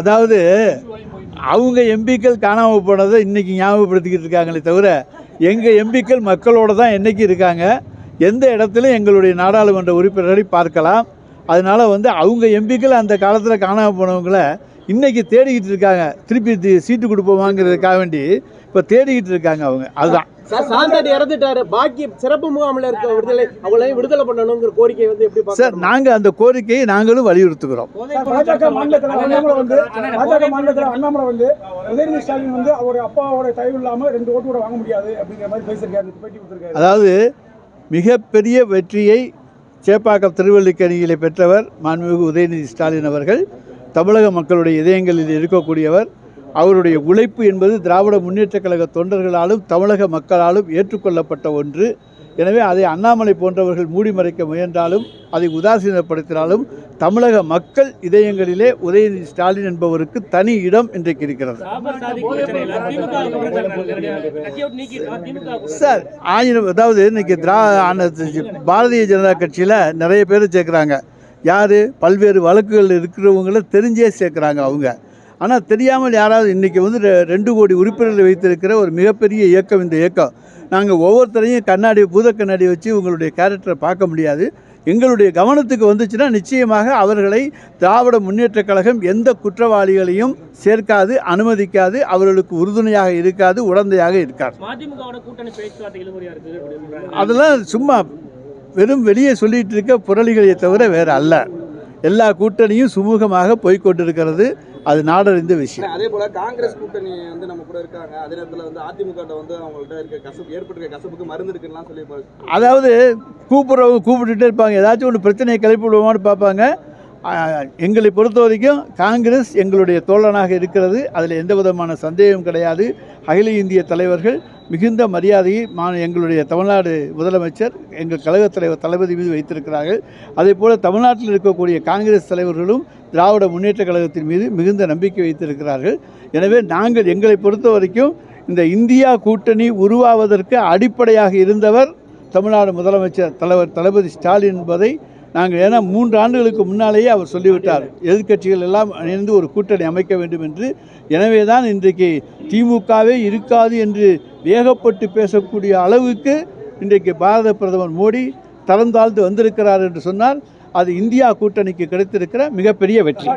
அதாவது அவங்க எம்பிக்கள் காணாமல் போனதை இன்றைக்கி ஞாபகப்படுத்திக்கிட்டு இருக்காங்களே தவிர எங்கள் எம்பிக்கள் மக்களோடு தான் என்றைக்கு இருக்காங்க. எந்த இடத்துலையும் எங்களுடைய நாடாளுமன்ற உறுப்பினர்களை பார்க்கலாம். அதனால் அவங்க எம்பிக்கள் அந்த காலத்தில் காணாமல் போனவங்களை இன்றைக்கி தேடிக்கிட்டு இருக்காங்க. திருப்பி சீட்டு கொடுப்போமாங்கிறதுக்காக வேண்டி இப்போ தேடிக்கிட்டு இருக்காங்க அவங்க. அதுதான் சார், சாந்தாடி இறந்துட்டாரு, பாக்கி சிறப்பு முகாமில் இருக்க விடுதலை அவங்களையும் விடுதலை பண்ணணுங்கிற கோரிக்கை எப்படி சார்? நாங்கள் அந்த கோரிக்கையை நாங்களும் வலியுறுத்துகிறோம். பாஜக மாநிலத்தில் அண்ணாமலை உதயநிதி ஸ்டாலின் அவர் அப்பாவோட தயவு இல்லாமல் 2 ஓட்டு கூட வாங்க முடியாது அப்படிங்கிற மாதிரி பேசியிருக்காரு. அதாவது மிகப்பெரிய வெற்றியை சேப்பாக்கம் திருவல்லிக்கணியிலே பெற்றவர் மாண்புமிகு உதயநிதி ஸ்டாலின் அவர்கள். தமிழக மக்களுடைய இதயங்களில் இருக்கக்கூடியவர். அவருடைய உழைப்பு என்பது திராவிட முன்னேற்றக் கழக தொண்டர்களாலும் தமிழக மக்களாலும் ஏற்றுக்கொள்ளப்பட்ட ஒன்று. எனவே அதை அண்ணாமலை போன்றவர்கள் மூடி மறைக்க முயன்றாலும் அதை உதாசீனப்படுத்தினாலும் தமிழக மக்கள் இதயங்களிலே உதயநிதி ஸ்டாலின் என்பவருக்கு தனி இடம் இன்றைக்கு இருக்கிறது. சார் அதாவது இன்னைக்கு பாரதிய ஜனதா கட்சியில் நிறைய பேர் சேர்க்குறாங்க. யார்? பல்வேறு வழக்குகள் இருக்கிறவங்கள தெரிஞ்சே சேர்க்குறாங்க அவங்க. ஆனால் தெரியாமல் யாராவது இன்றைக்கி 2 கோடி உறுப்பினர்கள் வைத்திருக்கிற ஒரு மிகப்பெரிய இயக்கம் இந்த இயக்கம். நாங்கள் ஒவ்வொருத்தரையும் பூத கண்ணாடி வச்சு உங்களுடைய கேரக்டரை பார்க்க முடியாது. எங்களுடைய கவனத்துக்கு வந்துச்சுன்னா நிச்சயமாக அவர்களை திராவிட முன்னேற்றக் கழகம் எந்த குற்றவாளிகளையும் சேர்க்காது, அனுமதிக்காது, அவர்களுக்கு உறுதுணையாக இருக்காது, உடந்தையாக இருக்காது. அதெல்லாம் சும்மா வெறும் வெளியே சொல்லிகிட்டு இருக்க புரளிகளை தவிர வேறு அல்ல. எல்லா கூட்டணியும் சுமூகமாக போய்கொண்டிருக்கிறது. அது நாடறிந்த விஷயம். அதே போல காங்கிரஸ் கூட்டணி நம்ம கூட இருக்காங்க. அதே நேரத்தில் அதிமுக அவங்கள்ட்ட இருக்க கசப்பு ஏற்பட்டிருக்க கசப்புக்கு மருந்து இருக்குன்னு சொல்லி, அதாவது கூப்பிட்டுட்டே இருப்பாங்க. ஏதாச்சும் ஒன்று பிரச்சனையை கிளப்பி விடுவோமான்னு பார்ப்பாங்க. எங்களை பொறுத்த வரைக்கும் காங்கிரஸ் எங்களுடைய தோழனாக இருக்கிறது. அதில் எந்த விதமான சந்தேகம் கிடையாது. அகில இந்திய தலைவர்கள் மிகுந்த மரியாதையை எங்களுடைய தமிழ்நாடு முதலமைச்சர் எங்கள் கழகத் தலைவர் தளபதி மீது வைத்திருக்கிறார்கள். அதே போல் தமிழ்நாட்டில் இருக்கக்கூடிய காங்கிரஸ் தலைவர்களும் திராவிட முன்னேற்றக் கழகத்தின் மீது மிகுந்த நம்பிக்கை வைத்திருக்கிறார்கள். எனவே நாங்கள் எங்களை பொறுத்த வரைக்கும் இந்த இந்தியா கூட்டணி உருவாவதற்கு அடிப்படையாக இருந்தவர் தமிழ்நாடு முதலமைச்சர் தலைவர் தளபதி ஸ்டாலின் என்பதை நாங்கள், ஏன்னா 3 ஆண்டுகளுக்கு முன்னாலேயே அவர் சொல்லிவிட்டார், எதிர்க்கட்சிகள் எல்லாம் இணைந்து ஒரு கூட்டணி அமைக்க வேண்டும் என்று. எனவே தான் இன்றைக்கு திமுகவே இருக்காது என்று வேகப்பட்டு பேசக்கூடிய அளவுக்கு இன்றைக்கு பாரத பிரதமர் மோடி தரம் தாழ்ந்து வந்திருக்கிறார் என்று சொன்னால் அது இந்தியா கூட்டணிக்கு கிடைத்திருக்கிற மிகப்பெரிய வெற்றி.